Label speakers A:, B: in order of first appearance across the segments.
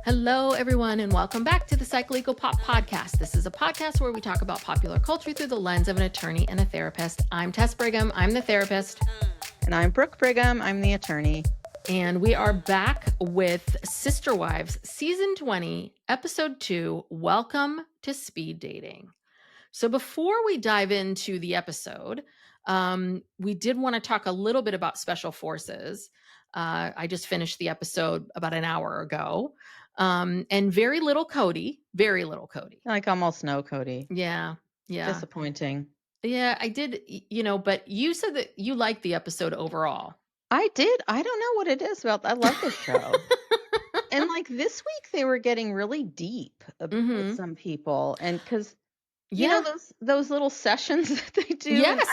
A: Hello, everyone, and welcome back to the Psycholegal Pop Podcast. This is a podcast where we talk about popular culture through the lens of an attorney and a therapist. I'm Tess Brigham. I'm the therapist.
B: And I'm Brooke Brigham. I'm the attorney.
A: And we are back with Sister Wives, Season 20, Episode 2, Welcome to Speed Dating. So before we dive into the episode, we did want to talk a little bit about Special Forces. I just finished the episode about an hour ago. And very little Kody.
B: Like almost no Kody.
A: Yeah.
B: Disappointing.
A: Yeah, I did, but you said that you liked the episode overall.
B: I did. I don't know what it is about. I love this show. And like this week they were getting really deep with some people. And because, you know, those little sessions that they do.
A: Yes,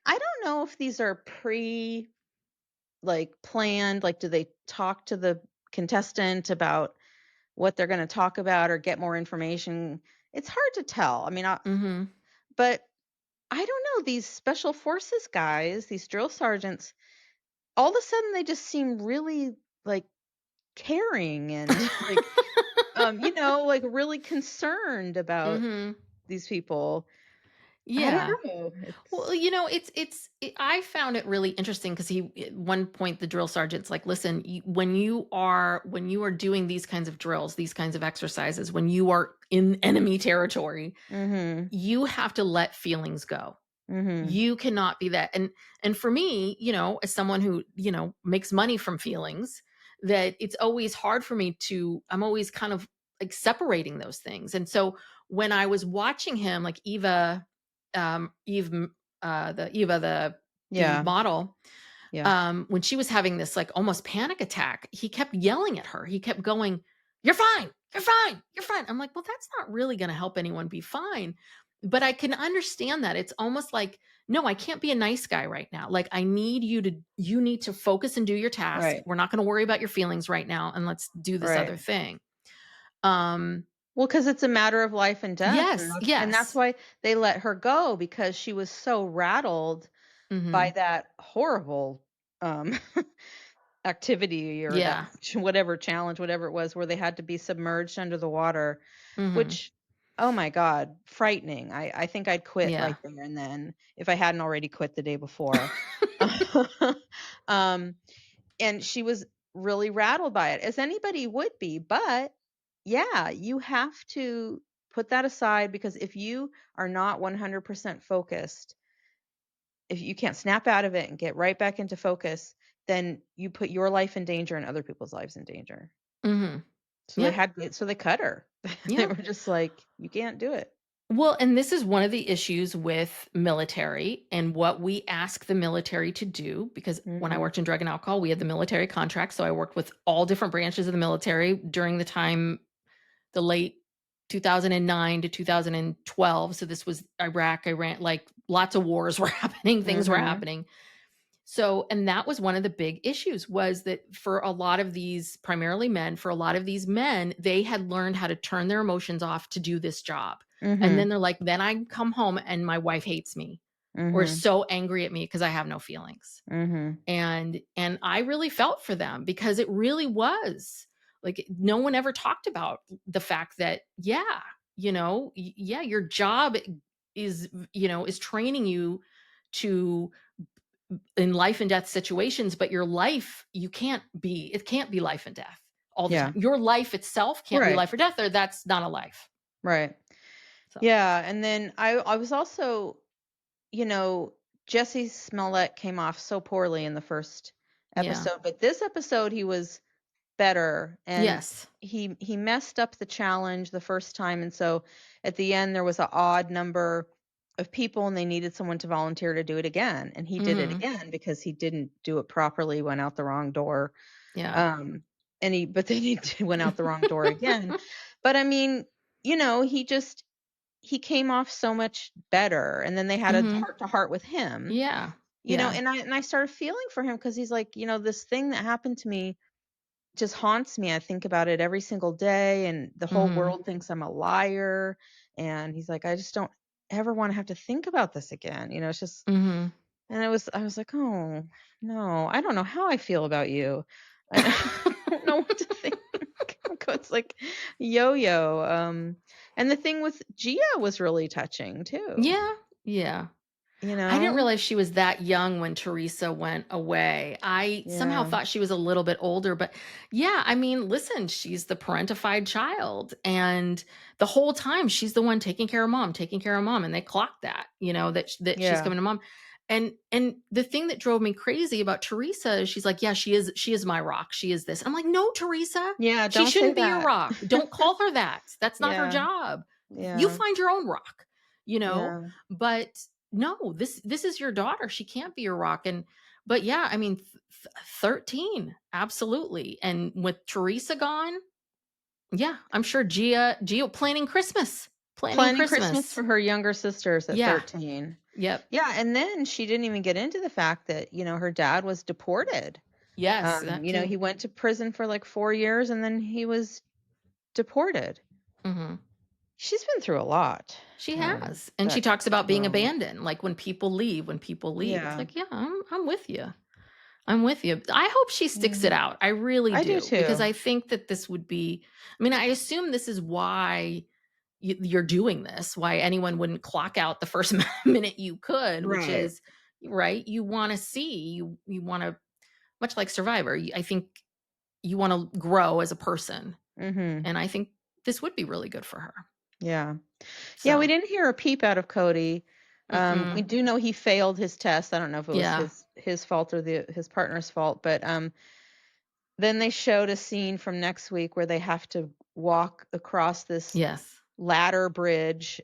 B: I don't know if these are planned. Like, do they talk to the contestant about what they're going to talk about or get more information? It's hard to tell. I mean, but I don't know, these special forces guys, these drill sergeants, all of a sudden they just seem really like caring and like really concerned about these people.
A: Yeah.
B: I don't know.
A: Well, I found it really interesting because at one point the drill sergeant's like, listen, when you are doing these kinds of drills, these kinds of exercises, when you are in enemy territory, you have to let feelings go. You cannot be that. And for me, as someone who, makes money from feelings, that it's always hard for me I'm always kind of like separating those things. And so when I was watching him, like the model, when she was having this like almost panic attack, he kept yelling at her. He kept going, "You're fine. You're fine. You're fine." I'm like, well, that's not really going to help anyone be fine. But I can understand that. It's almost like, no, I can't be a nice guy right now. Like, you need to focus and do your task.
B: Right.
A: We're not going to worry about your feelings right now. And let's do this other thing.
B: Well, because it's a matter of life and death.
A: Yes.
B: And that's why they let her go, because she was so rattled by that horrible activity or that whatever challenge, whatever it was, where they had to be submerged under the water, which, oh my God, frightening. I think I'd quit right there and then if I hadn't already quit the day before. And she was really rattled by it, as anybody would be. But yeah, you have to put that aside, because if you are not 100% focused, if you can't snap out of it and get right back into focus, then you put your life in danger and other people's lives in danger. So they cut her. They were just like, you can't do it.
A: Well, and this is one of the issues with military and what we ask the military to do, because when I worked in drug and alcohol, we had the military contract. So I worked with all different branches of the military during the time, the late 2009 to 2012. So this was Iraq, Iran, like lots of wars were happening, things were happening. So, and that was one of the big issues, was that for a lot of these, primarily men, for a lot of these men, they had learned how to turn their emotions off to do this job. And then they're like, then I come home and my wife hates me or is so angry at me because I have no feelings. And I really felt for them, because it really was like, no one ever talked about the fact that, your job is training you to in life and death situations, but your life, it can't be life and death all the time. Your life itself can't be life or death, or that's not a life.
B: Right. So. Yeah. And then I was also, Jesse Smollett came off so poorly in the first episode, but this episode he was better. And he messed up the challenge the first time. And so at the end there was an odd number of people and they needed someone to volunteer to do it again. And he did it again because he didn't do it properly, went out the wrong door. But then he went out the wrong door again. But I mean, he came off so much better. And then they had a heart to heart with him.
A: Yeah.
B: And I started feeling for him, because he's like, this thing that happened to me just haunts me. I think about it every single day, and the whole world thinks I'm a liar. And he's like, I just don't ever want to have to think about this again. It's just, and I was like, oh no, I don't know how I feel about you. I don't know what to think. It's like yo-yo. And the thing with Gia was really touching too.
A: Yeah, yeah.
B: You
A: I didn't
B: know?
A: realize she was that young when Teresa went away. I somehow
B: Yeah.
A: thought she was a little bit older, but yeah, I mean, listen, she's the parentified child. And the whole time she's the one taking care of mom. And they clocked that, that she's
B: Yeah.
A: coming to mom. And the thing that drove me crazy about Teresa is she's like, yeah, she is my rock. She is this. I'm like, no, Teresa,
B: Yeah,
A: she
B: don't say
A: shouldn't be your
B: that.
A: rock. Don't call her that. That's not her
B: Yeah.
A: job. You
B: Yeah.
A: find your own rock, you know?
B: Yeah.
A: But no, this is your daughter. She can't be your rock. And but yeah, I mean 13, absolutely. And with Teresa gone, yeah, I'm sure Gia planning Christmas. Planning
B: Planning Christmas
A: Christmas.
B: for her younger sisters at
A: Yeah.
B: 13.
A: Yep.
B: Yeah, and then she didn't even get into the fact that, her dad was deported.
A: Yes, that too.
B: He went to prison for like 4 years and then he was deported.
A: Mhm.
B: She's been through a lot.
A: She has. And she
B: That
A: talks about being
B: girl.
A: abandoned, like when people leave, It's
B: Yeah.
A: like, yeah, I'm with you. I'm with you. I hope she sticks it
B: Yeah.
A: out. I really
B: I do
A: do because
B: too.
A: I think that this would be I mean, I assume this is why you're doing this, why anyone wouldn't clock out the first minute you could, which
B: Right.
A: is right. You want to see, you want to, much like Survivor, I think you want to grow as a person.
B: Mhm.
A: And I think this would be really good for her.
B: Yeah. Yeah, we
A: So,
B: didn't hear a peep out of Cody. We
A: mm-mm.
B: do know he failed his test. I don't know if it was
A: Yeah.
B: his fault or his partner's fault, but then they showed a scene from next week where they have to walk across this
A: Yes.
B: ladder bridge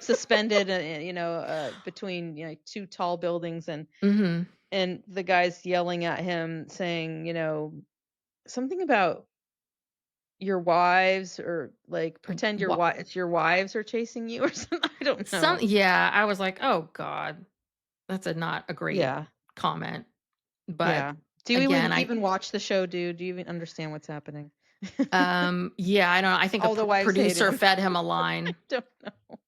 B: suspended between two tall buildings,
A: Hmm.
B: and the guy's yelling at him saying, something about your wives, or like pretend
A: What?
B: it's your wives are chasing you or something. I don't know.
A: Yeah, I was like, oh God, that's not a great
B: Yeah.
A: comment. But
B: Yeah. Do you
A: again,
B: even watch the show, dude? Do you even understand what's happening?
A: yeah, I don't know. I think a
B: All the wives hated
A: producer
B: him.
A: fed him a line.
B: Don't know.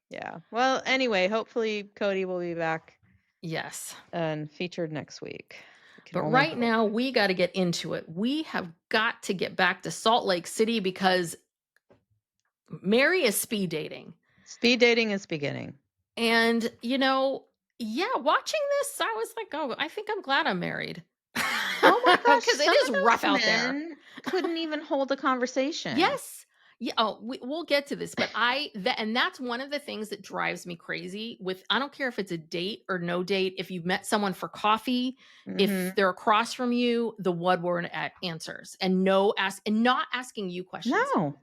B: Yeah. Well, anyway, hopefully Cody will be back
A: Yes.
B: and featured next week. We can
A: But
B: only
A: right
B: hope.
A: now, we got to get into it. We have got to get back to Salt Lake City because Meri is speed dating.
B: Speed dating is beginning.
A: And, yeah, watching this, I was like, oh, I think I'm glad I'm married.
B: Oh my gosh,
A: Because it
B: some
A: is
B: of
A: rough
B: those
A: out there.
B: men couldn't even hold a conversation.
A: Yes. Yeah. Oh, we'll get to this, but and that's one of the things that drives me crazy with, I don't care if it's a date or no date. If you've met someone for coffee, if
B: Mhm.
A: they're across from you, the what word answers and not asking you questions.
B: No.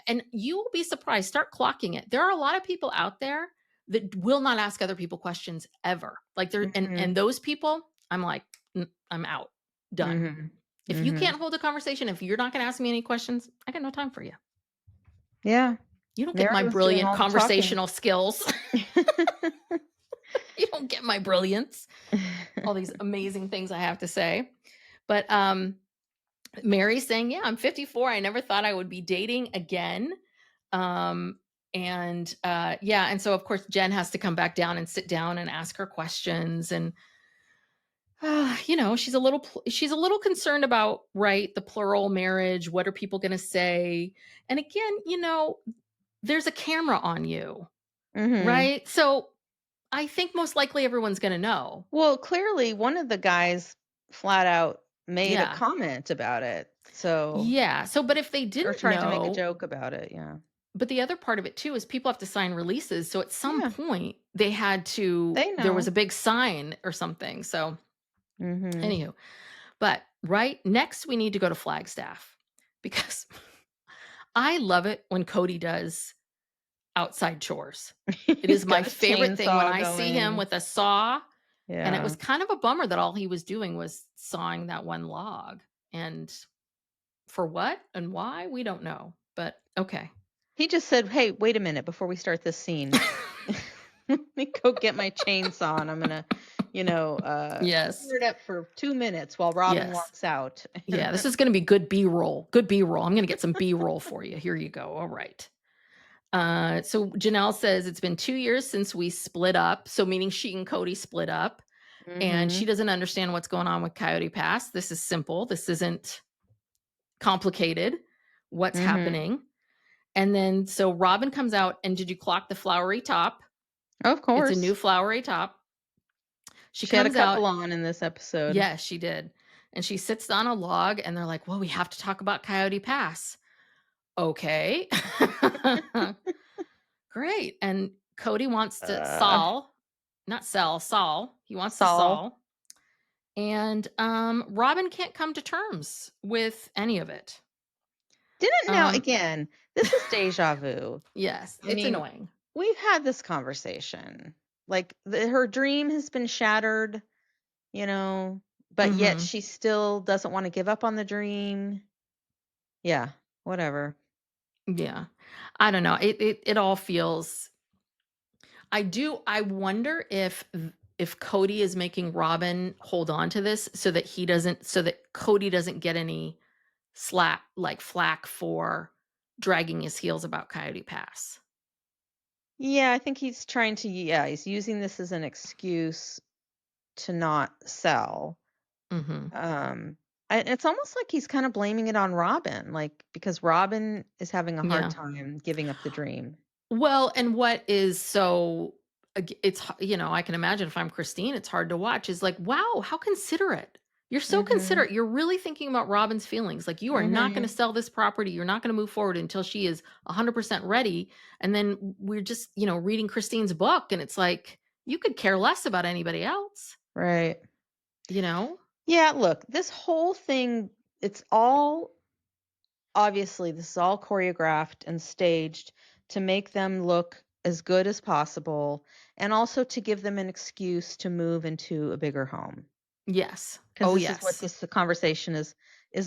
A: And you will be surprised. Start clocking it. There are a lot of people out there that will not ask other people questions ever. Like there,
B: Mhm.
A: and those people, I'm like, I'm out. Done.
B: Mhm.
A: If you
B: Mhm.
A: can't hold a conversation, if you're not going to ask me any questions, I got no time for you.
B: Yeah.
A: You don't get my
B: Mary was doing
A: brilliant
B: all the talking.
A: conversational skills. You don't get my brilliance. All these amazing things I have to say. But Meri's saying, "Yeah, I'm 54. I never thought I would be dating again." Um yeah, and so of course Jen has to come back down and sit down and ask her questions, and she's a little concerned about, right, the plural marriage. What are people going to say? And again, there's a camera on you,
B: Mhm.
A: right? So I think most likely everyone's going to know.
B: Well, clearly one of the guys flat out made a
A: Yeah.
B: comment about it. So,
A: Yeah. So, but if they
B: or
A: didn't
B: tried to make a
A: know,
B: joke about it, yeah.
A: but the other part of it too is people have to sign releases. So at some
B: Yeah,
A: point
B: they
A: there was
B: know.
A: a big sign or something. So,
B: Mhm.
A: anywho, but right next we need to go to Flagstaff because I love it when Kody does outside chores. It
B: He's
A: is my
B: got a
A: favorite thing when
B: chainsaw
A: I see him
B: going.
A: with a saw. And it
B: Yeah.
A: was kind of a bummer that all he was doing was sawing that one log. And for what and why, we don't know. But okay.
B: He just said, "Hey, wait a minute before we start this scene. Let me go get my chainsaw and I'm gonna,
A: Yes.
B: fire it up for 2 minutes while Robyn
A: Yes.
B: walks out."
A: Yeah, this is going to be good B-roll. Good B-roll. I'm going to get some B-roll for you. Here you go. All right. So Janelle says it's been 2 years since we split up. So meaning she and Kody split up. and she
B: Mhm.
A: doesn't understand what's going on with Coyote Pass. This is simple. This isn't complicated. What's
B: Mhm.
A: happening? And then so Robyn comes out, and did you clock the flowery top?
B: Of
A: It's a
B: course.
A: new flowery top. She
B: She had a
A: comes out.
B: couple on in this episode.
A: Yes, she did. And she sits on a log, and they're like, "Well, we have to talk about Coyote Pass." Okay. Great. And Kody wants to
B: Uh,
A: not sell, Saul. He wants to
B: Saul.
A: Saul. And Robyn can't come to terms with any of it.
B: Didn't now
A: Um,
B: again, this is deja vu.
A: yes,
B: I
A: it's
B: mean,
A: annoying.
B: we've had this conversation. Like her dream has been shattered, you know, but yet
A: Hmm.
B: she still doesn't want to give up on the dream. Yeah, whatever.
A: Yeah. I don't know. It all feels. I wonder if Kody is making Robyn hold on to this so that Kody doesn't get any flack for dragging his heels about Coyote Pass.
B: Yeah, I think he's trying to, yeah, he's using this as an excuse to not sell.
A: Hmm.
B: Um, and it's almost like he's kind of blaming it on Robin, like because Robin is having a hard
A: Yeah.
B: time giving up the dream.
A: Well, and what is so I can imagine if I'm Christine, it's hard to watch. Is like, wow, how considerate. You're so
B: Mhm.
A: considerate. You're really thinking about Robyn's feelings. Like you are not going to
B: Mhm.
A: sell this property. You're not going to move forward until she is 100% ready. And then we're just, reading Christine's book, and it's like you could care less about anybody else,
B: Right.
A: you know?
B: Yeah, look, this whole thing, it's all obviously this is all choreographed and staged to make them look as good as possible and also to give them an excuse to move into a bigger home.
A: Yes.
B: Because
A: Oh,
B: this is what
A: yes.
B: this the conversation is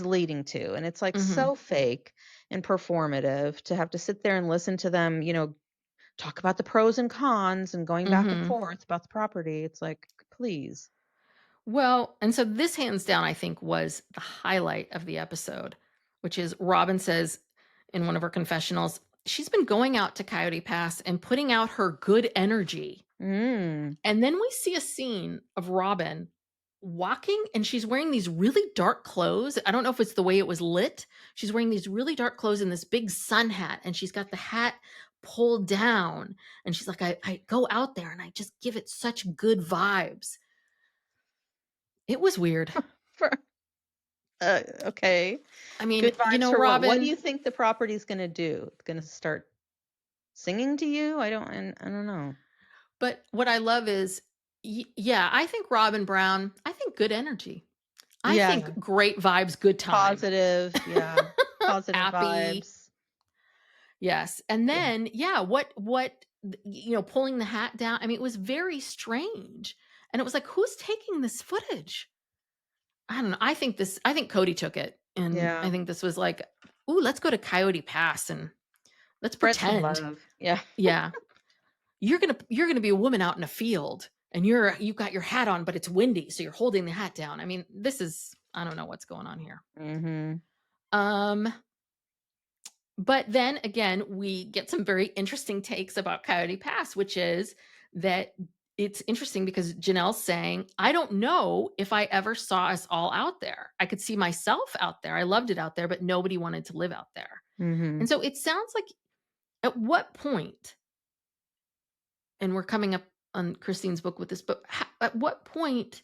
B: leading to, and it's, like,
A: Mhm.
B: so fake and performative to have to sit there and listen to them, talk about the pros and cons and going back and
A: Mhm.
B: forth about the property. It's like, "Please."
A: Well, and so this hands down, I think, was the highlight of the episode, which is Robyn says in one of her confessionals, she's been going out to Coyote Pass and putting out her good energy.
B: Mm.
A: And then we see a scene of Robyn walking, and she's wearing these really dark clothes. I don't know if it's the way it was lit. She's wearing these really dark clothes and this big sun hat, and she's got the hat pulled down. And she's like, I go out there and I just give it such good vibes. It was weird.
B: For okay.
A: I mean,
B: Good vibes for what? What do
A: Robyn,
B: you think the property's gonna do? It's gonna start singing to you? I don't know.
A: but what I love is, yeah, I think Robyn Brown, I think good energy. I
B: Yeah.
A: think great vibes, good time.
B: Positive, yeah. Positive
A: Happy.
B: vibes.
A: Yes. And
B: Yeah.
A: then, yeah, pulling the hat down. I mean, it was very strange. And it was like, who's taking this footage? I don't know. I think Kody took it. And I
B: Yeah.
A: think this was like, ooh, let's go to Coyote Pass and let's
B: Spread some
A: pretend.
B: love. Yeah.
A: Yeah. You're gonna be a woman out in a field, and you've got your hat on, but it's windy, so you're holding the hat down. I mean, this is I don't know what's going on here.
B: Mhm.
A: Um, but then again, we get some very interesting takes about Coyote Pass, which is that it's interesting because Janelle's saying, I don't know if I ever saw us all out there. I could see myself out there. I loved it out there, but nobody wanted to live out there. And
B: Mhm.
A: so it sounds like at what point, and we're coming up on Christine's book with this, but at what point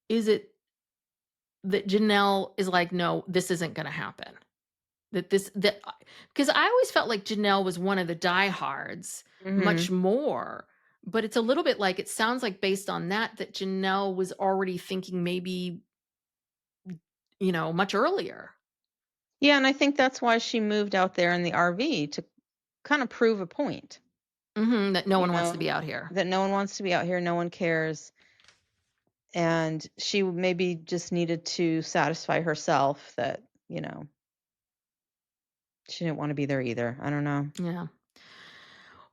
A: is it that Janelle is like, no, this isn't going to happen? Because I always felt like Janelle was one of the diehards much
B: Mhm.
A: more. But it's a little bit like it sounds like based on that Janelle was already thinking maybe, much earlier.
B: Yeah, and I think that's why she moved out there in the RV to kind of prove a point,
A: That no
B: you
A: one wants to
B: know,
A: be out here.
B: that no one wants to be out here, no one cares. And she maybe just needed to satisfy herself that, she didn't want to be there either. I don't know.
A: Yeah.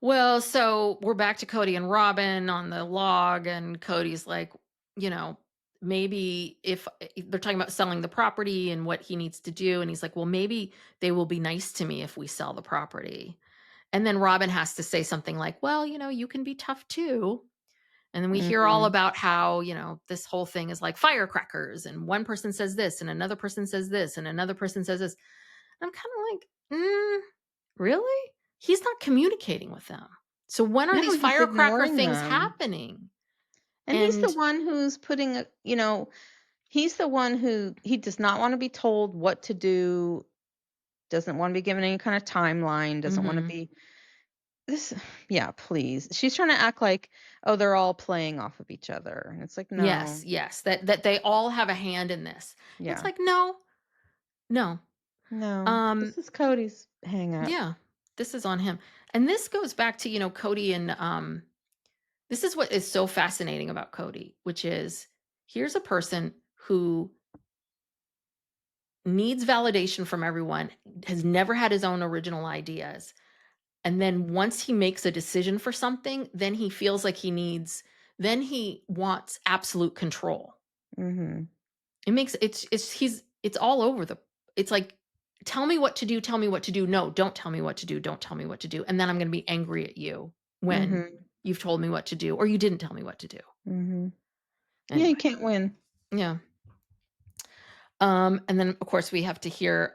A: Well, so we're back to Kody and Robyn on the log, and Cody's like, you know, maybe if they're talking about selling the property and what he needs to do, and he's like, well, maybe they will be nice to me if we sell the property. And then Robyn has to say something like, well, you can be tough too. And then we hear all
B: Mhm.
A: about how, this whole thing is like firecrackers and one person says this and another person says this and another person says this. I'm kind of like, really? He's not communicating with them. So when are
B: No,
A: these
B: he's
A: firecracker
B: ignoring
A: things
B: them.
A: happening?
B: And he's the
A: And
B: one who's putting he's the one who he does not wanna be told what to do, doesn't wanna be given any kind of timeline, doesn't wanna
A: mhm.
B: be this yeah, please. She's trying to act like, "Oh, they're all playing off of each other." And it's like,
A: Yes,
B: "No."
A: yes, that they all have a hand in this. It's
B: Yeah.
A: like, no, no.
B: No.
A: Um,
B: This is Cody's hang up.
A: yeah, this is on him. And this goes back to, Cody and this is what is so fascinating about Cody, which is here's a person who needs validation from everyone, has never had his own original ideas. And then once he makes a decision for something, then he feels like then he wants absolute control.
B: Mhm.
A: It's all over it's like, tell me what to do, tell me what to do. No, don't tell me what to do, don't tell me what to do. And then I'm going to be angry at you when
B: Mhm.
A: you've told me what to do or you didn't tell me what to do.
B: Mhm. Yeah, you
A: Anyway,
B: can't win.
A: yeah. And then of course we have to hear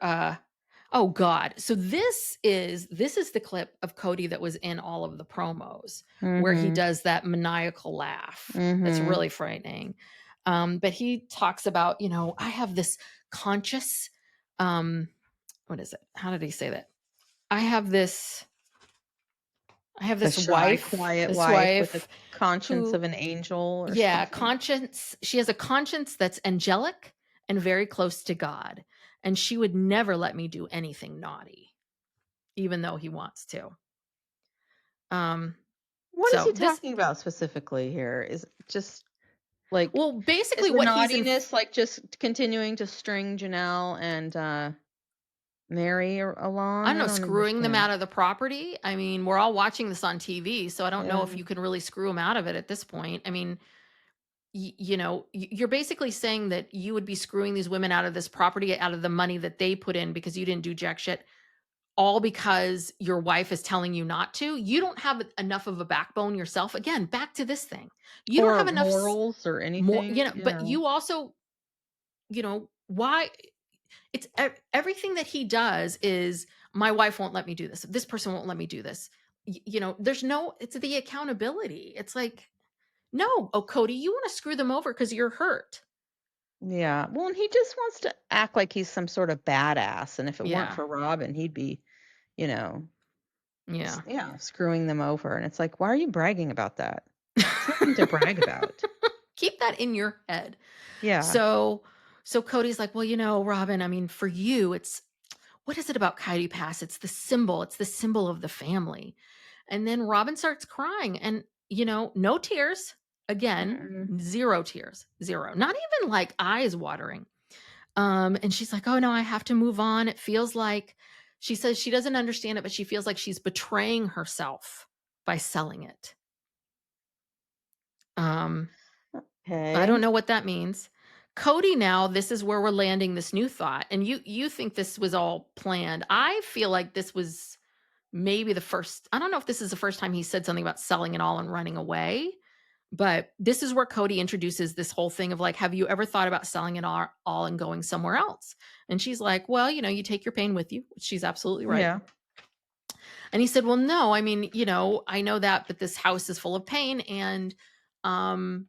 A: oh God. So this is the clip of Cody that was in all of the promos where he
B: Mhm.
A: does that maniacal laugh. That's
B: Mhm.
A: really frightening. But he talks about, I have this conscious um what is it? How did he say that? I have this I have
B: A
A: this
B: shy,
A: wife,
B: quiet
A: this
B: wife with a
A: wife
B: conscience
A: who
B: of an angel or
A: yeah,
B: something.
A: conscience. She has a conscience that's angelic and very close to God. And she would never let me do anything naughty, even though he wants to. Um,
B: What is
A: so
B: he
A: this
B: talking about specifically here? Is it just like
A: well,
B: is
A: basically
B: the
A: what he's in
B: naughtiness like just continuing to string Janelle and Meri
A: I
B: along?
A: don't
B: I
A: know,
B: don't
A: screwing them out
B: understand.
A: of the property. I mean, we're all watching this on TV, so I don't know if
B: Yeah.
A: you can really screw them out of it at this point. I mean, you're basically saying that you would be screwing these women out of this property, out of the money that they put in because you didn't do jack shit, all because your wife is telling you not to. You don't have enough of a backbone yourself. Again, back to this thing. You don't
B: Or
A: have enough
B: morals or
A: more,
B: anything.
A: but
B: Yeah.
A: you also, why everything that he does is my wife won't let me do this. This person won't let me do this. There's no, it's the accountability. It's like, no, oh, Cody, you want to screw them over because you're hurt.
B: Yeah. Well, and he just wants to act like he's some sort of badass. And if it weren't
A: Yeah.
B: for Robyn, he'd be, you know,
A: Yeah.
B: yeah, screwing them over. And it's like, why are you bragging about that? It's nothing to brag about.
A: Keep that in your head.
B: Yeah.
A: So, so Cody's like, well, Robyn, I mean, for you, what is it about Coyote Pass? It's the symbol. It's the symbol of the family. And then Robyn starts crying and, no tears. Again,
B: Mm-mm.
A: zero tears, zero. Not even like eyes watering. And she's like, oh no, I have to move on. It feels like she says she doesn't understand it, but she feels like she's betraying herself by selling it. Um, I don't
B: Okay.
A: know what that means. Cody, now this is where we're landing this new thought. And you think this was all planned. I feel like this was maybe the first. I don't know if this is the first time he said something about selling it all and running away, but this is where Cody introduces this whole thing of like, have you ever thought about selling it all and going somewhere else? And she's like, well, you take your pain with you. She's absolutely right.
B: Yeah.
A: And he said, well, no, I mean, I know that, but this house is full of pain. Um,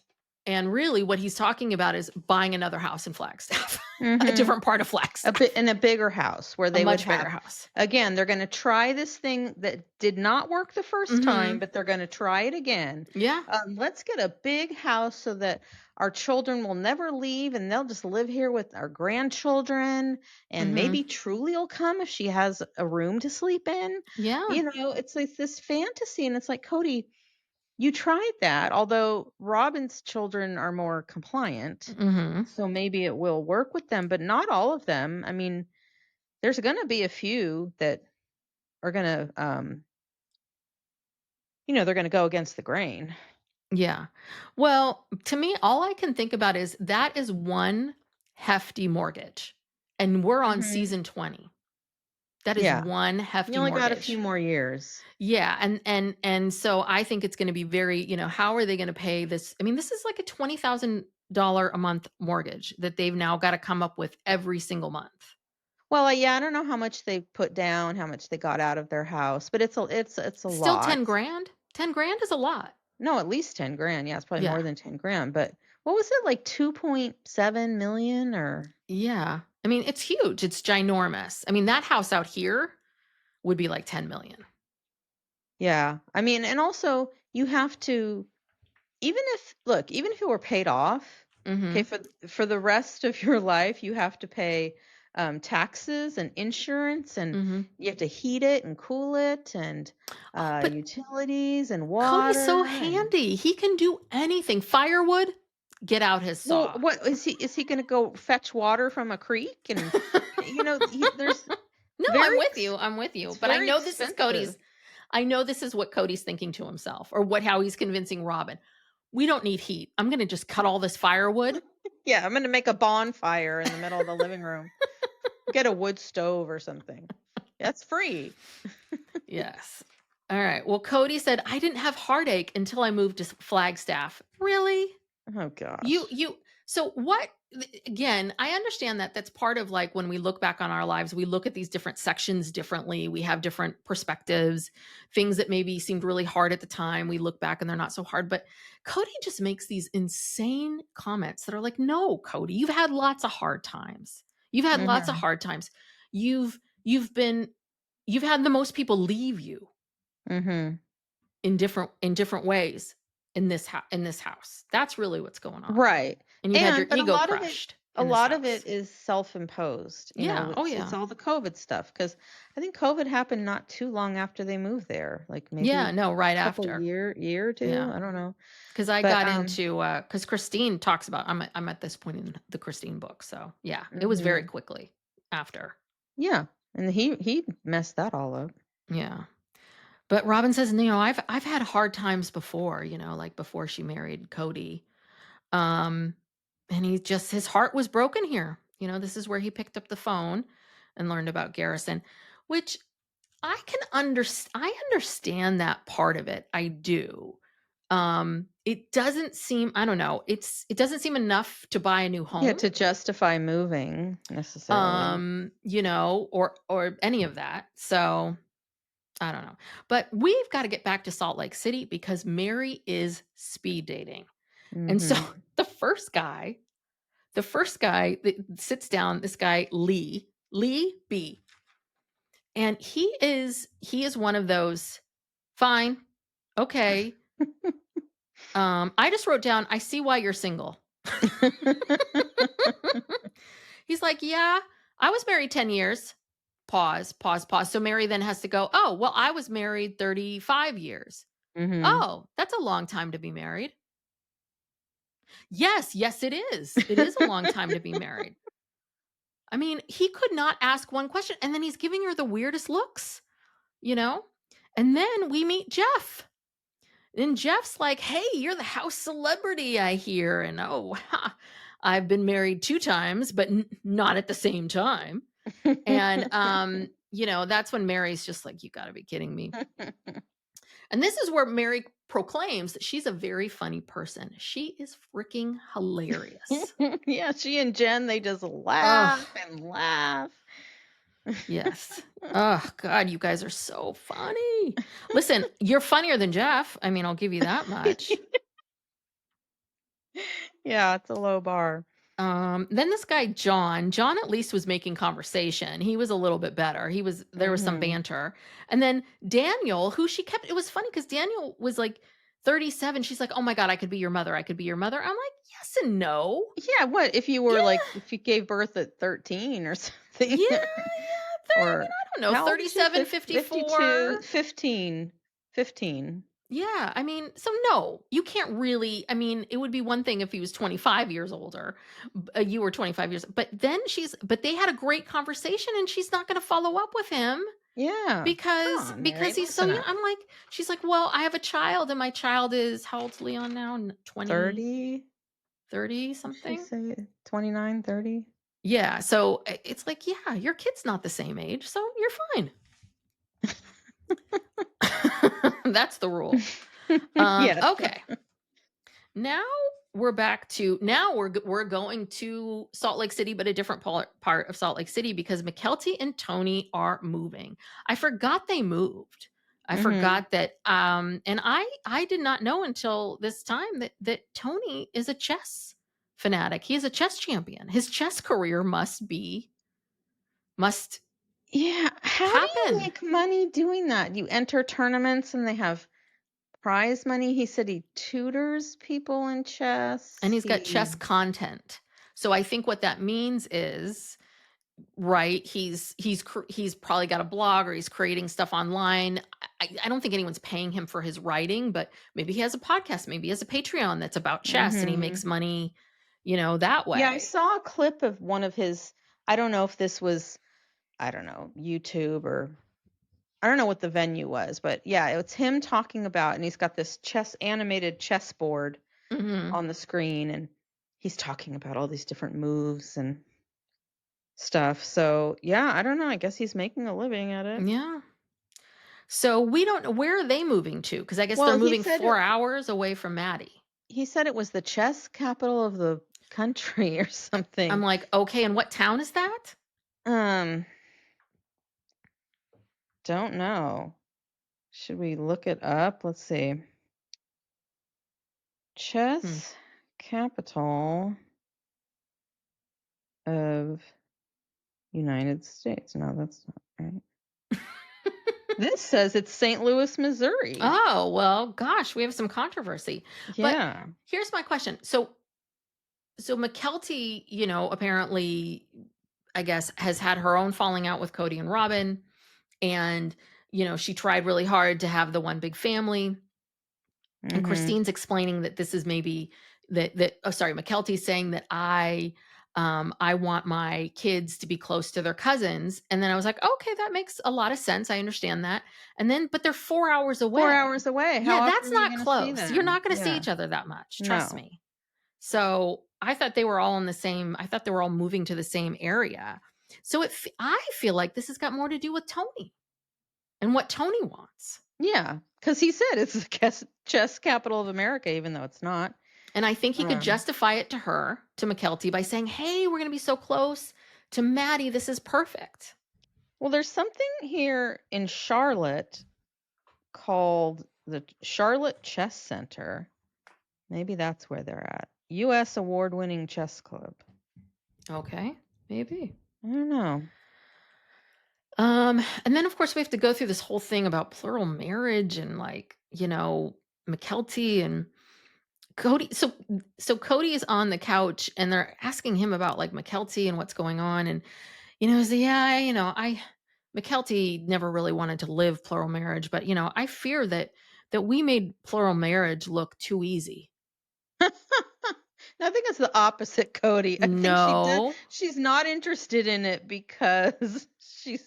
A: and really what he's talking about is buying another house in Flagstaff, a
B: Mm-hmm.
A: different part of
B: A bit
A: Flagstaff,
B: in a bigger house where
A: a
B: they would
A: much bigger
B: have
A: house.
B: again, they're gonna try this thing that did not work the first time,
A: Hmm.
B: but they're gonna try it again.
A: Yeah.
B: Let's get a big house so that our children will never leave and they'll just live here with our grandchildren, and
A: Hmm.
B: maybe Truly will come if she has a room to sleep in.
A: Yeah.
B: It's like this fantasy, and it's like, Cody, you tried that, although Robin's children are more compliant,
A: Hmm.
B: so maybe it will work with them, but not all of them. I mean, there's gonna be a few that are gonna, they're gonna go against the grain.
A: Yeah. Well, to me, all I can think about is that is one hefty mortgage. And we're on
B: Mhm.
A: season 20. That is one hefty
B: You only got a
A: mortgage.
B: few more years.
A: Yeah, and so I think it's gonna be very, how are they gonna pay this? I mean, this is like a $20,000 a month mortgage that they've now gotta come up with every single month.
B: Well, yeah, I don't know how much they put down, how much they got out of their house, but it's a
A: Still
B: lot.
A: 10 grand? 10 grand is a lot.
B: No, at least 10 grand. Yeah, it's probably
A: Yeah.
B: more than 10 grand, but what was it, like 2.7 million or
A: Yeah. I mean, it's huge, it's ginormous. I mean, that house out here would be like 10,000,000.
B: yeah. I mean, and also you have to even if it were paid off, okay,
A: Mhm.
B: for the rest of your life, you have to pay taxes and insurance, and
A: Mhm.
B: you have to heat it and cool it, and
A: Oh, but
B: utilities and
A: Cody's so
B: water and
A: handy. He can do anything. Firewood, get out his
B: well,
A: saw.
B: what is he going to go fetch water from a creek? And there's
A: No, I'm
B: very
A: with you. I'm with you.
B: it's
A: But I
B: very
A: know this is
B: expensive.
A: Cody's I know this is what Cody's thinking to himself or how he's convincing Robyn. We don't need heat. I'm going to just cut all this firewood.
B: Yeah, I'm going to make a bonfire in the middle of the living room. Get a wood stove or something. That's free.
A: Yes. All right. Well, Cody said, I didn't have heartache until I moved to Flagstaff. Really?
B: Oh gosh.
A: You so what again, I understand that that's part of like when we look back on our lives, we look at these different sections differently. We have different perspectives, things that maybe seemed really hard at the time. We look back and they're not so hard. But Cody just makes these insane comments that are like, no, Cody, you've had lots of hard times. You've had lots of
B: Mhm.
A: hard times. You've been you've had the most people leave you
B: Mhm.
A: in different ways in this house. That's really what's going on.
B: Right.
A: And you've had your
B: But
A: ego crushed
B: a
A: in this
B: lot of
A: house.
B: it is self-imposed.
A: Yeah. Oh,
B: It's
A: yeah.
B: all the COVID stuff because I think COVID happened not too long after they moved there, like
A: Yeah.
B: maybe
A: No, right
B: a couple
A: after.
B: year or two.
A: Yeah.
B: I don't know.
A: Because I
B: But
A: got into, because Christine talks about, I'm at this point in the Christine book. So yeah, it was very
B: mhm.
A: quickly after.
B: Yeah, and he messed that all up.
A: Yeah. But Robyn says, I've had hard times before, like before she married Cody. Um, and his heart was broken here. This is where he picked up the phone and learned about Garrison, which I understand that part of it. I do. It doesn't seem, I don't know, it doesn't seem enough to buy a new
B: Yeah,
A: home.
B: to justify moving necessarily.
A: Or any of that. So I don't know. But we've got to get back to Salt Lake City because Meri is speed dating. And so
B: Mhm.
A: the first guy that sits down, this guy Lee B. And he is one of those fine. Okay. I just wrote down, I see why you're single. He's like, yeah, I was married 10 years. Pause, pause, pause. So Meri then has to go, oh, well, I was married 35 years.
B: Mhm.
A: Oh, that's a long time to be married. Yes, yes, it is. It is a long time to be married. I mean, he could not ask one question. And then he's giving her the weirdest looks, you know? And then we meet Jeff. And Jeff's like, hey, you're the house celebrity, I hear. And I've been married 2 times, but not at the same time. And, that's when Meri's just like, you got to be kidding me. And this is where Meri proclaims that she's a very funny person. She is freaking hilarious.
B: Yeah, she and Jen, they just
A: Oh,
B: laugh and laugh.
A: yes. Oh, God, you guys are so funny. Listen, you're funnier than Jeff. I mean, I'll give you that much.
B: Yeah, it's a low bar.
A: Then this guy John at least was making conversation. He was a little bit better. There was some
B: Mhm.
A: banter. And then Daniel, who she kept, it was funny because Daniel was like 37. She's like, oh my God, I could be your mother. I could be your mother. I'm like, yes and no.
B: Yeah, what if you were like
A: Yeah.
B: if you gave birth at 13 or
A: Yeah.
B: something?
A: Yeah. I mean,
B: Or
A: I don't know,
B: how old is she?
A: 37,
B: 52,
A: 54.
B: 15. 15.
A: Yeah, I mean, so no, you can't really. I mean, it would be one thing if he was 25 years older, you were 25 years, but they had a great conversation and she's not going to follow up with him
B: Yeah. Come on, Mary,
A: because he's so
B: listen
A: young.
B: up.
A: I'm like, she's like, well, I have a child and my child is, how old's Leon now? 20,
B: 30?
A: 30
B: Did she
A: something.
B: say 29, 30?
A: Yeah, so it's like, yeah, your kid's not the same age, so you're fine. That's the rule.
B: Yes.
A: Okay. Now we're going to Salt Lake City, but a different part of Salt Lake City because Mykelti and Tony are moving. I forgot they moved. I
B: Mhm.
A: forgot that and I did not know until this time that Tony is a chess fanatic. He is a chess champion. His chess career must
B: Yeah, how do you
A: happen.
B: make money doing that? You enter tournaments and they have prize money? He said he tutors people in
A: And
B: chess.
A: he's got chess content. So I think what that means is right, he's probably got a blog or he's creating stuff online. I don't think anyone's paying him for his writing, but maybe he has a podcast, maybe he has a Patreon that's about chess and he makes
B: Mhm.
A: money, that
B: Yeah, I
A: way.
B: saw a clip of one of his. I don't know if this was, I don't know, YouTube, or I don't know what the venue was, but yeah, it's him talking about, and he's got this animated chessboard
A: Mhm.
B: on the screen, and he's talking about all these different moves and stuff. So, yeah, I don't know. I guess he's making a living at it.
A: Yeah. So we don't know where are they moving to because I guess they're
B: Well,
A: moving 4 hours away from Maddie.
B: he said it was the chess capital of the country or
A: I'm
B: something.
A: like, "Okay, and what town is that?"
B: Um, don't know. Should we look it up? Let's see.
A: Hmm.
B: Chess capital of United States. No, that's not right. This says it's St. Louis, Missouri.
A: Oh, well, gosh, we have some controversy. But
B: Yeah.
A: here's my question. So Mykelti, apparently, I guess, has had her own falling out with Kody and Robyn, and she tried really hard to have the one big family. And
B: Mhm.
A: Christine's explaining that this is maybe that. Oh, sorry, Mykelti's saying that I want my kids to be close to their cousins, and then I was like, okay, that makes a lot of sense. I understand that. And then, but they're 4 hours
B: 4
A: away.
B: hours away.
A: Yeah,
B: How often
A: that's
B: are you
A: not
B: gonna see
A: close. You're
B: them?
A: not going to see
B: Yeah.
A: each other that much. Trust
B: No.
A: me. So I thought they were all in the same. I thought they were all moving to the same area. So I feel like this has got more to do with Tony and what Tony wants.
B: Yeah, because he said it's the chess capital of America, even though it's not.
A: And I think he could
B: Um,
A: justify it to her, to Mykelti, by saying, "Hey, we're going to be so close to Maddie. This is perfect."
B: well, there's something here in Charlotte called the Charlotte Chess Center. Maybe that's where they're at. U.S. award-winning chess club.
A: Okay, maybe.
B: I don't know.
A: And then of course we have to go through this whole thing about plural marriage and like, Mykelti and Kody. So Kody is on the couch and they're asking him about like Mykelti and what's going on. And he's like, yeah, I Mykelti never really wanted to live plural marriage, but I fear that we made plural marriage look too easy.
B: I think it's the opposite, Kody. I think
A: No,
B: she's not interested in it because she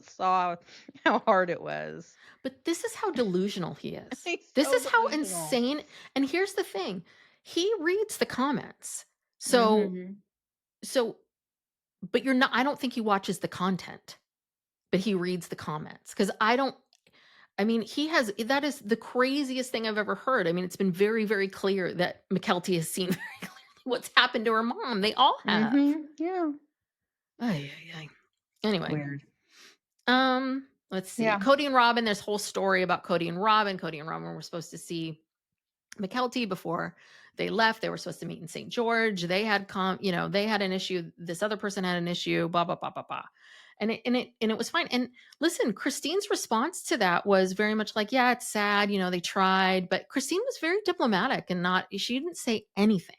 B: saw how hard it was.
A: but this is how delusional he is.
B: He's
A: This
B: so
A: is how
B: delusional.
A: insane. And here's the thing. He reads the comments. So
B: Mhm.
A: so but you're not I don't think he watches the content, but he reads the comments cuz I mean, that is the craziest thing I've ever heard. I mean, it's been very very clear that Mykelti has seen very clearly what's happened to her mom. They all have.
B: Mhm. Yeah.
A: Ay, ay, ay. Anyway,
B: Weird.
A: let's see.
B: Yeah.
A: Kody and Robyn, there's whole story about Kody and Robyn. Kody and Robyn were supposed to see Mykelti before they left. They were supposed to meet in St. George. They had they had an issue. This other person had an issue, blah, blah, blah, blah, blah. And it was fine. And listen, Christine's response to that was very much like, yeah, it's sad, they tried, but Christine was very diplomatic and she didn't say anything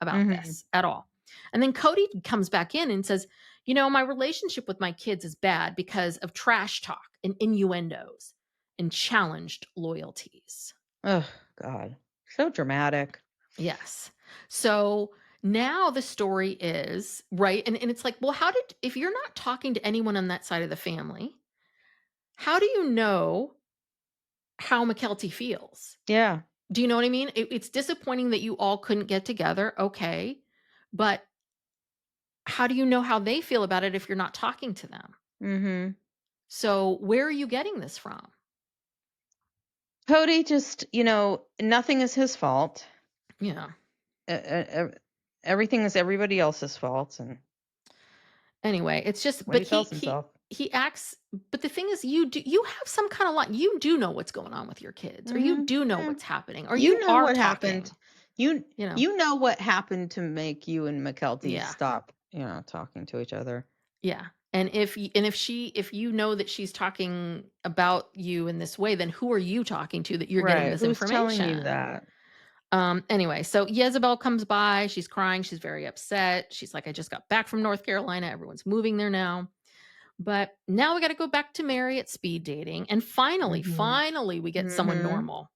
A: about
B: Mhm.
A: this at all. And then Kody comes back in and says, my relationship with my kids is bad because of trash talk and innuendos and challenged loyalties.
B: Oh God. So dramatic.
A: Yes. So now the story is right. And it's like, well, if you're not talking to anyone on that side of the family, how do you know how Mykelti feels?
B: Yeah.
A: Do you know what I mean? It's disappointing that you all couldn't get together. Okay. But how do you know how they feel about it if you're not talking to them?
B: Mhm.
A: So, where are you getting this from?
B: Kody just, nothing is his fault.
A: Yeah.
B: E e Everything is everybody else's fault, and
A: Anyway, it's just
B: what
A: but
B: he tells himself.
A: he acts but the thing is you have some kind of lot you do know what's going on with your kids, or you
B: Mhm.
A: do know
B: Yeah.
A: what's happening, or
B: You
A: you
B: know
A: are
B: what happened.
A: talking,
B: You
A: you know.
B: you know what happened to make you and Mykelti
A: Yeah.
B: stop, talking to each other.
A: Yeah. And if you know that she's talking about you in this way, then who are you talking to that you're getting
B: Right.
A: this
B: Who's telling you
A: information?
B: that?
A: Anyway, so Jezebel comes by, she's crying, she's very upset. She's like, I just got back from North Carolina, everyone's moving there now. But now we got to go back to Meri at speed dating. And
B: Mhm.
A: finally, we get someone
B: Mhm.
A: normal.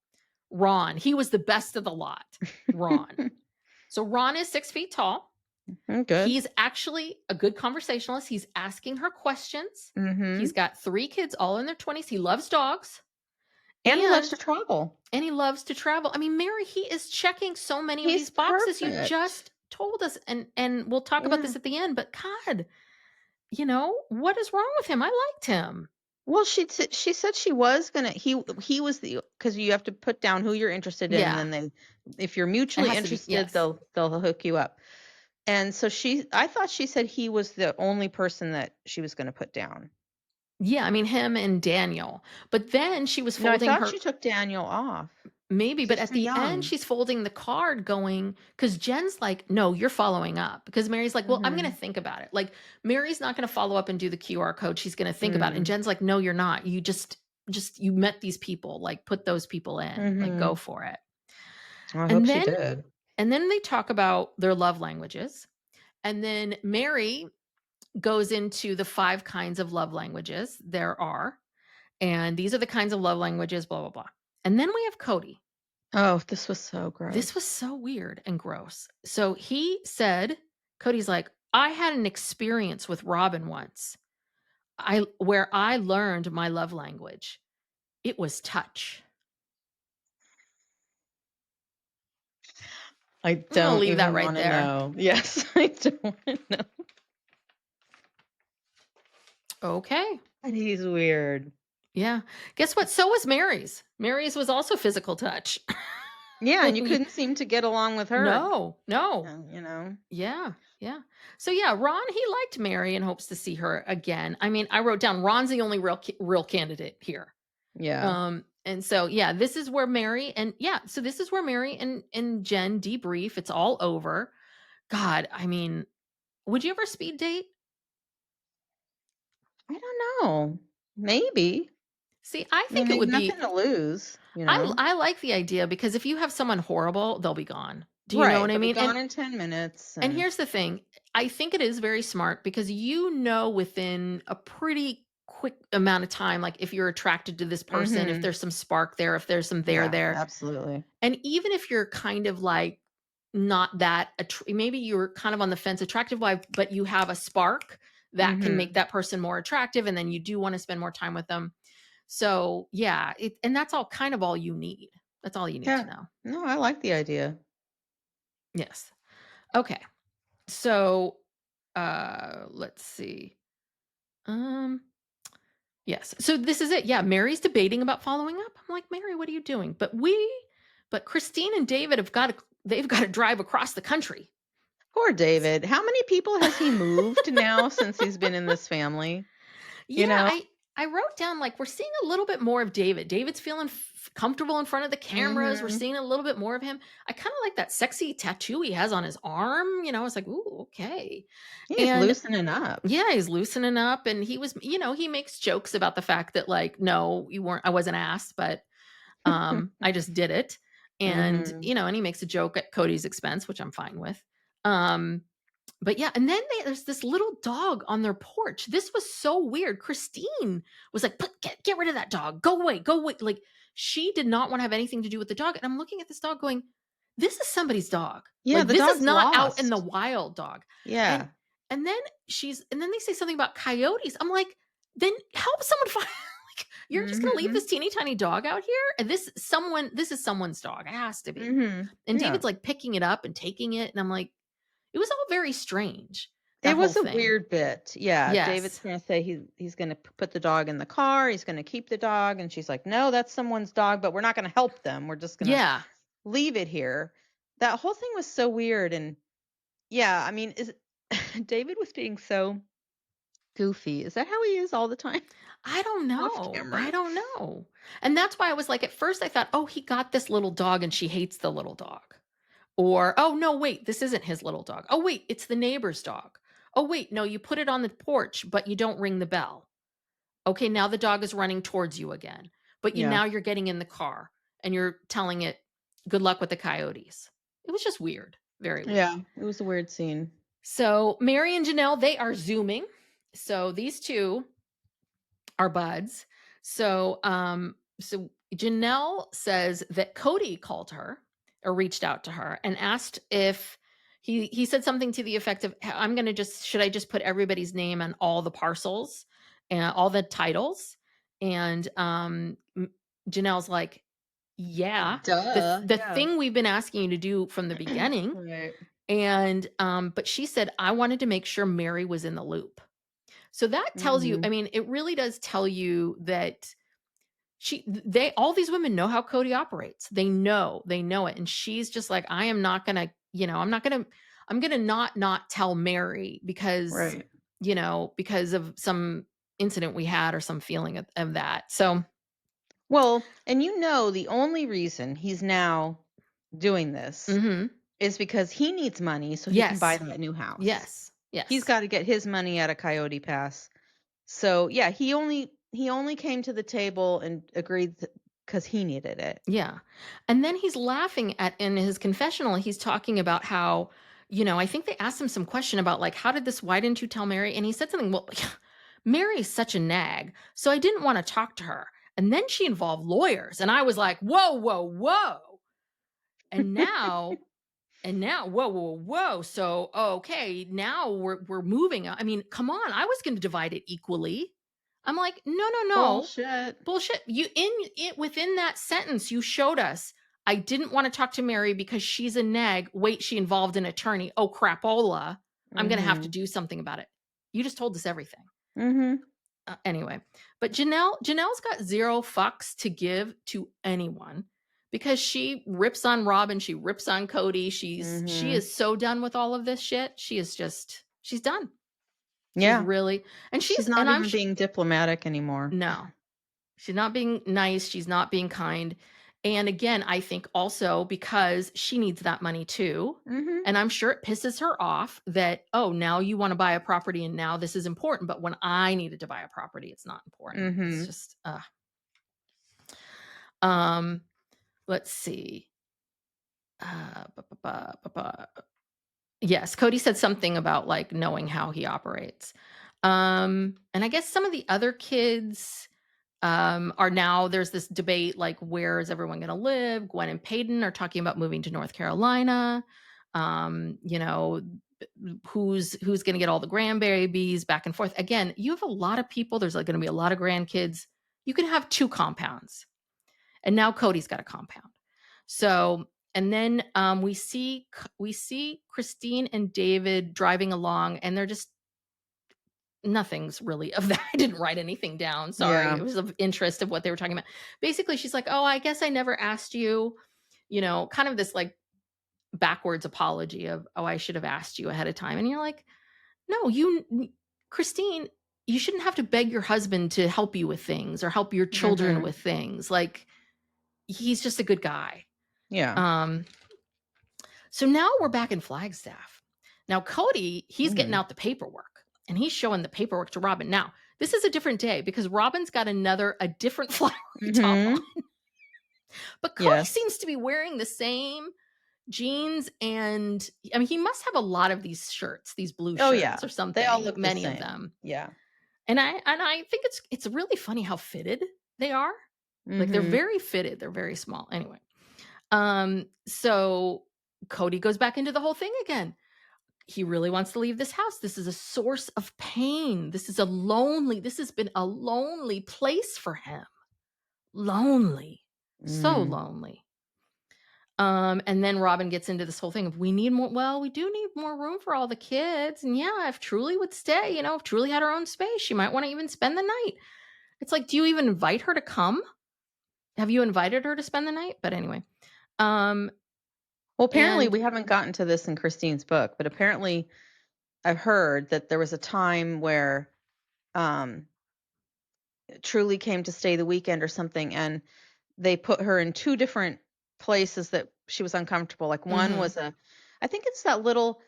A: Ron. He was the best of the lot. Ron. So Ron is 6 feet tall.
B: Good.
A: He's actually a good conversationalist. He's asking her questions. He's
B: Mhm.
A: got 3 kids, all in their 20s. He loves dogs
B: And he loves
A: and
B: to travel.
A: and he loves to travel. I mean, Meri, he is checking so many of
B: He's
A: these boxes you
B: perfect.
A: just told us. And we'll talk about
B: Yeah.
A: this at the end, but God, what is wrong with him? I liked him.
B: Well, she said she was gonna he was the because you have to put down who you're interested in, and
A: Yeah.
B: then if you're
A: It
B: mutually
A: has to be,
B: interested,
A: yes.
B: they'll hook you up. And so I thought she said he was the only person that she was gonna put down.
A: Yeah, I mean, him and Daniel. But then she was
B: No, I
A: folding
B: thought
A: her
B: she took Daniel off
A: maybe,
B: because
A: but
B: he's
A: at
B: too
A: the end,
B: young.
A: she's folding the card going because Jen's like, no, you're following up. Because Mary's like, well, I'm going to
B: Mhm.
A: think about it. Like, Mary's not going to follow up and do the QR code. She's going to think about it. And
B: Mm.
A: Jen's like, no, you're not. You just, you met these people. Like, put those people in. Like, go
B: Mhm.
A: for it.
B: I hope
A: And
B: she
A: then,
B: did.
A: and then they talk about their love languages. And then Meri goes into the 5 kinds of love languages there are. And these are the kinds of love languages, blah, blah, blah. And then we have Kody.
B: Oh, this was so
A: This was
B: gross.
A: so weird and gross. So he said, Cody's like, I had an experience with Robyn once. Where I learned my love language. It was touch.
B: I
A: I'm gonna
B: don't
A: leave that
B: even
A: right
B: wanna
A: there.
B: know. Yes, I don't wanna know.
A: Okay.
B: And he's weird.
A: Yeah. Guess what? So was Mary's. Mary's was also physical touch.
B: Yeah, and you couldn't seem to get along with her.
A: No, no.
B: You know?
A: Yeah, yeah. So yeah, Ron, he liked Meri and hopes to see her again. I mean, I wrote down Ron's the only real candidate here.
B: Yeah.
A: And so yeah, this is where Meri and yeah, so this is where Meri and Jen debrief. It's all over. God, I mean, would you ever speed date?
B: I don't know. Maybe.
A: See, I
B: I mean,
A: think it
B: they've
A: would be
B: nothing to lose, you know?
A: I like the idea because if you have someone horrible, they'll be gone. Do you know
B: Right,
A: what I
B: they'll be
A: mean?
B: gone in 10 minutes,
A: And
B: and
A: here's the thing. I think it is very smart because within a pretty quick amount of time, like if you're attracted to this person, if
B: Mhm.
A: there's some spark there, if there's some
B: Yeah,
A: there.
B: absolutely.
A: And even if you're kind of like not that, maybe you're kind of on the fence attractive wise, but you have a spark that can make
B: Mhm.
A: that person more attractive. And then you do want to spend more time with them. So yeah, and that's all kind of all you need. That's all you need to
B: Yeah.
A: know.
B: No, I like the idea.
A: Yes. Okay. So let's see. Um, yes. So this is it. Yeah, Mary's debating about following up. I'm like, Meri, what are you doing? But Christine and David they've got to drive across the country.
B: Poor David. How many people has he moved now since he's been in this family?
A: Yeah,
B: You know?
A: I wrote down like we're seeing a little bit more of David. David's feeling comfortable in front of the cameras. We're
B: Mhm.
A: seeing a little bit more of him. I kind of like that sexy tattoo he has on his arm. It's like, ooh, okay.
B: He's
A: And
B: loosening up.
A: yeah, he's loosening up, and he makes jokes about the fact that like, no, I wasn't asked, but I just did it. And
B: Mhm.
A: and he makes a joke at Cody's expense, which I'm fine with. Um, but yeah, and then there's this little dog on their porch. This was so weird. Christine was like, get rid of that dog. Go away, go away. Like she did not want to have anything to do with the dog. And I'm looking at this dog going, this is somebody's dog.
B: Yeah,
A: Like
B: the
A: this is
B: dog's
A: not out in the
B: lost.
A: wild dog. And
B: Yeah.
A: and then and then they say something about coyotes. I'm like, then help someone find like you're just gonna leave this
B: Mhm.
A: teeny tiny dog out here? And this is someone's dog. It has to be.
B: Mhm.
A: And
B: Yeah.
A: David's like picking it up and taking it. And I'm like, it was all very strange.
B: It
A: whole
B: was a
A: thing.
B: weird bit. Yeah, David's
A: Yes.
B: gonna say he's gonna put the dog in the car, he's gonna keep the dog, and she's like, "No, that's someone's dog, but we're not gonna help them. We're just gonna
A: Yeah.
B: leave it here." That whole thing was so weird, and yeah, I mean, is David was being so goofy. Is that how he is all the time
A: I don't
B: off
A: know. I
B: camera?
A: don't know. And that's why I was like, at first I thought, oh, he got this little dog and she hates the little dog. Or, oh, no, wait, this isn't his little dog. Oh, wait, it's the neighbor's dog. Oh, wait, no, you put it on the porch, but you don't ring the bell. Okay, now the dog is running towards you again. But
B: Yeah.
A: now you're getting in the car and you're telling it, good luck with the coyotes. It was just weird. Very weird.
B: Yeah, it was a weird scene.
A: So Meri and Janelle, they are Zooming. So these two are buds. So Janelle says that Kody called her or reached out to her and asked if he said something to the effect of, I'm going to should I just put everybody's name on all the parcels and all the titles? And Janelle's like, yeah,
B: Duh.
A: the
B: Yeah.
A: thing we've been asking you to do from the beginning.
B: Right.
A: And but she said, I wanted to make sure Meri was in the loop. So that tells you, I
B: Mhm.
A: mean, it really does tell you that all these women know how Kody operates. They know it. And she's just like, I am not going to, I'm going to not tell Meri because,
B: Right.
A: because of some incident we had or some feeling of that. So,
B: Well, and the only reason he's now doing this
A: mhm.
B: is because he needs money so he can buy
A: Yes.
B: that new house.
A: Yes.
B: He's
A: Yes.
B: got to get his money out of Coyote Pass. So, yeah, he only came to the table and agreed because he needed it.
A: Yeah. And then he's laughing in his confessional, he's talking about how, I think they asked him some question about like, why didn't you tell Meri? And he said something, well, Mary's such a nag. So I didn't want to talk to her. And then she involved lawyers. And I was like, whoa, whoa, whoa. And now, whoa, whoa, whoa. So, okay, now we're moving. I mean, come on. I was going to divide it equally. I'm like, no, no, no.
B: Bullshit.
A: Bullshit. You in it within that sentence, you showed us. I didn't want to talk to Meri because she's a neg. Wait, she involved an attorney. Oh, crapola. I'm going to have to
B: Mhm.
A: do something about it. You just told us everything.
B: Mhm.
A: Anyway, but Janelle's got zero fucks to give to anyone because she rips on Robyn, she rips on Kody. She
B: Mhm.
A: is so done with all of this shit. She's done. She's
B: Yeah.
A: really,
B: She's
A: and
B: not even being diplomatic anymore.
A: no, she's not being nice. She's not being kind. And again, I think also because she needs that money too.
B: Mhm.
A: And I'm sure it pisses her off that, oh, now you want to buy a property and now this is important. But when I needed to buy a property, it's not important. It's
B: Mhm.
A: just, um, let's see. Uh, ba, ba, ba, ba, ba. Yes, Kody said something about like knowing how he operates. And I guess some of the other kids are now there's this debate like where is everyone going to live? Gwen and Peyton are talking about moving to North Carolina. You know, who's going to get all the grandbabies back and forth. Again, you have a lot of people. There's like going to be a lot of grandkids. You can have two compounds, and now Kody's got a compound. So, and then we see Christine and David driving along, and they're just nothing's really of that. I didn't write anything down. Sorry.
B: Yeah.
A: It was of interest of what they were talking about. Basically, she's like, "Oh, I guess I never asked you," kind of this like backwards apology of, "Oh, I should have asked you ahead of time." And you're like, "No, Christine, you shouldn't have to beg your husband to help you with things or help your children
B: Mhm.
A: with things. Like he's just a good guy."
B: Yeah.
A: Um so now we're back in Flagstaff. Now Kody, he's getting
B: Mhm.
A: out the paperwork and he's showing the paperwork to Robyn. Now, this is a different day because Robyn's got a different flowery top on.
B: Mhm.
A: But Kody
B: Yes.
A: seems to be wearing the same jeans and I mean he must have a lot of these shirts, these blue
B: Oh, yeah.
A: shirts or
B: They all
A: something,
B: look the
A: many of
B: same.
A: them.
B: Yeah.
A: And I think it's really funny how fitted they are. Like they're
B: Mhm.
A: very fitted, they're very small. Anyway, so Kody goes back into the whole thing again. He really wants to leave this house. This is a source of pain. This has been a lonely place for him. Lonely. So
B: Mm.
A: lonely. And then Robyn gets into this whole thing of we need more. Well, we do need more room for all the kids. And yeah, if Truly would stay, if Truly had her own space, she might want to even spend the night. It's like, do you even invite her to come? Have you invited her to spend the night? But anyway.
B: Well, apparently we haven't gotten to this in Christine's book, but apparently I've heard that there was a time where Truly came to stay the weekend or something, and they put her in two different places that she was uncomfortable. Like one was I think it's that little,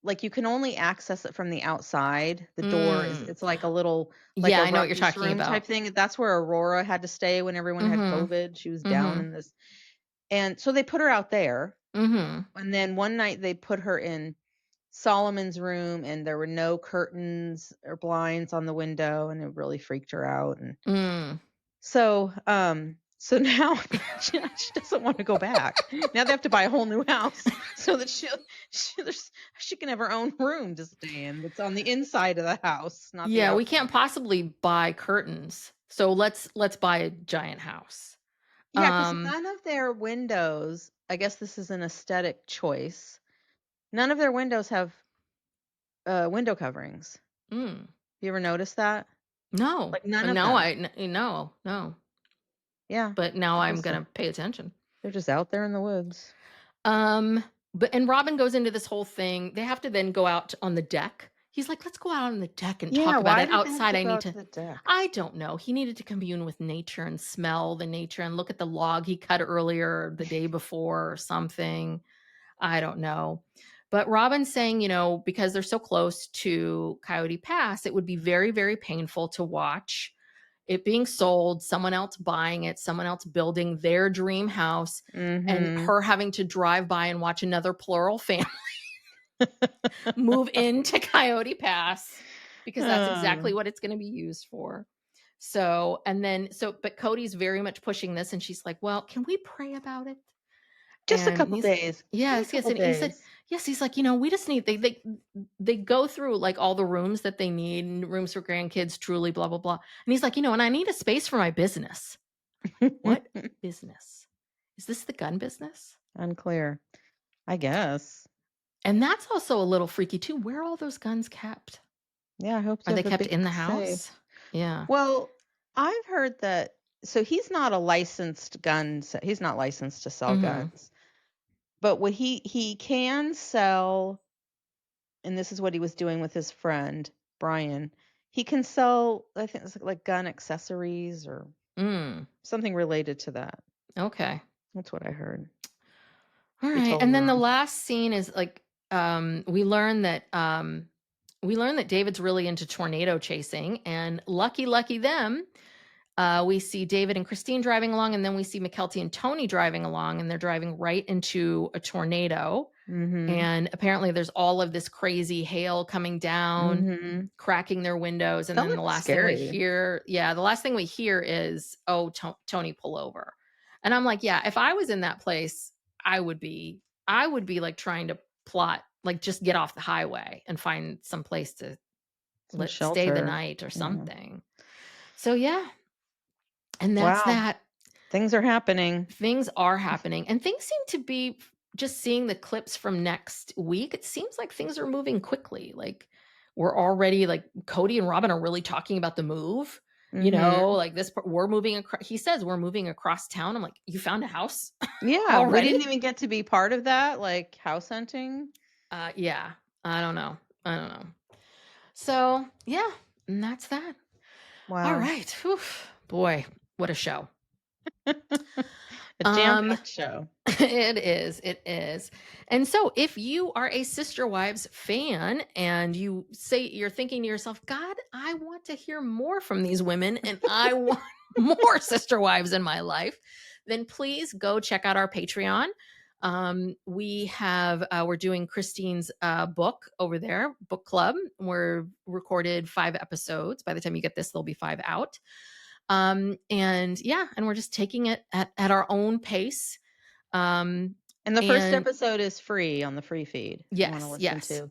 B: like you can only access it from the outside. The door it's like a little, like a
A: I know what you're
B: refuse
A: talking
B: room
A: about.
B: type thing. That's where Aurora had to stay when everyone had COVID. She was down in this. And so they put her out there. And then one night they put her in Solomon's room, and there were no curtains or blinds on the window, and it really freaked her out. And so so now she doesn't want to go back. Now they have to buy a whole new house so that she can have her own room to stay in that's on the inside of the house, not the outside.
A: We can't possibly buy curtains. So let's buy a giant house.
B: Yeah, because none of their windows, I guess this is an aesthetic choice, none of their windows have window coverings. You ever noticed that?
A: No.
B: Like none of
A: them. No.
B: Yeah.
A: But now I'm going to pay attention.
B: They're just out there in the woods.
A: And Robyn goes into this whole thing. They have to then go out on the deck. He's like, let's go out on the deck and talk about it outside. I don't know. He needed to commune with nature and smell the nature and look at the log he cut earlier the day before or something. I don't know. But Robyn's saying, because they're so close to Coyote Pass, it would be very, very painful to watch it being sold, someone else buying it, someone else building their dream house, and her having to drive by and watch another plural family move into Coyote Pass, because that's exactly what it's going to be used for. But Kody's very much pushing this, and she's like, well, can we pray about it?
B: Just a couple days.
A: Yes. And he said, yes. He's like, we just need, they go through like all the rooms that they need, rooms for grandkids, Truly, blah, blah, blah. And he's like, and I need a space for my business. What business? Is this the gun business?
B: Unclear, I guess.
A: And that's also a little freaky too. Where are all those guns kept?
B: Yeah, I hope so.
A: Are they kept in the house? Safe. Yeah.
B: Well, I've heard that. So he's not a licensed gun. He's not licensed to sell guns. But what he can sell, and this is what he was doing with his friend Brian, he can sell, I think it's like gun accessories or something related to that.
A: Okay.
B: That's what I heard.
A: All right. And then the last scene is like we learn that David's really into tornado chasing, and lucky them. We see David and Christine driving along, and then we see Mykelti and Tony driving along, and they're driving right into a tornado. And apparently there's all of this crazy hail coming down, cracking their windows. And then the last thing we hear, the last thing we hear is, oh, Tony, pull over. And I'm like, yeah, if I was in that place, I would be like trying to plot, like just get off the highway and find some place to stay the night or something. So yeah. And that's that.
B: Things are happening.
A: Things are happening. And things seem to be, just seeing the clips from next week, it seems like things are moving quickly. Like we're already, like Kody and Robyn are really talking about the move. Like this, we're moving. He says we're moving across town. I'm like, you found a house?
B: Yeah. We didn't even get to be part of that, like house hunting.
A: Yeah. I don't know. So yeah. And that's that. Wow. All right. Whew. Boy, what a show.
B: A jam-packed show.
A: It is. And so if you are a Sister Wives fan and you say, you're thinking to yourself, God, I want to hear more from these women and I want more Sister Wives in my life, then please go check out our Patreon. We're doing Christine's book over there, book club. We're recorded 5 episodes. By the time you get this, there'll be 5 out. And we're just taking it at our own pace.
B: And the first episode is free on the free feed.
A: Yes.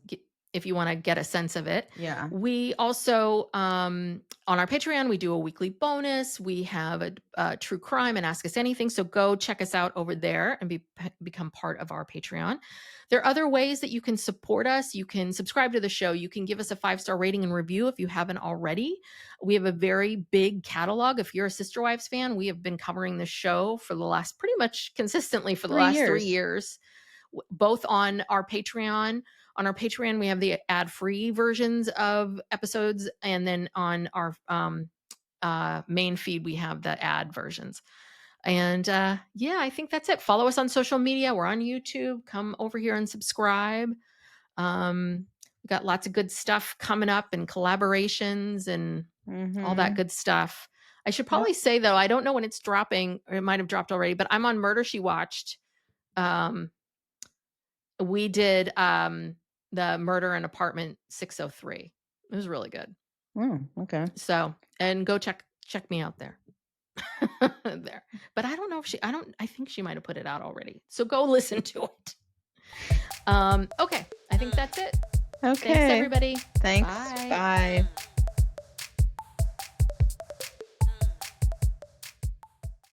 A: if you want to get a sense of it.
B: Yeah.
A: We also, on our Patreon, we do a weekly bonus. We have a true crime and Ask Us Anything. So go check us out over there and become part of our Patreon. There are other ways that you can support us. You can subscribe to the show. You can give us a 5-star rating and review if you haven't already. We have a very big catalog. If you're a Sister Wives fan, we have been covering the show for the last pretty much consistently for the last 3 years, both on our Patreon. On our Patreon, we have the ad-free versions of episodes, and then on our main feed, we have the ad versions. And yeah, I think that's it. Follow us on social media. We're on YouTube. Come over here and subscribe. We've got lots of good stuff coming up and collaborations and all that good stuff. I should probably say, though, I don't know when it's dropping, or it might have dropped already, but I'm on Murder, She Watched. We did the Murder in Apartment 603. It was really good.
B: Okay.
A: So, and go check me out there. There. But I don't know if I think she might have put it out already. So go listen to it. Okay. I think that's it.
B: Okay.
A: Thanks, everybody.
B: Thanks.
A: Bye.
B: Bye.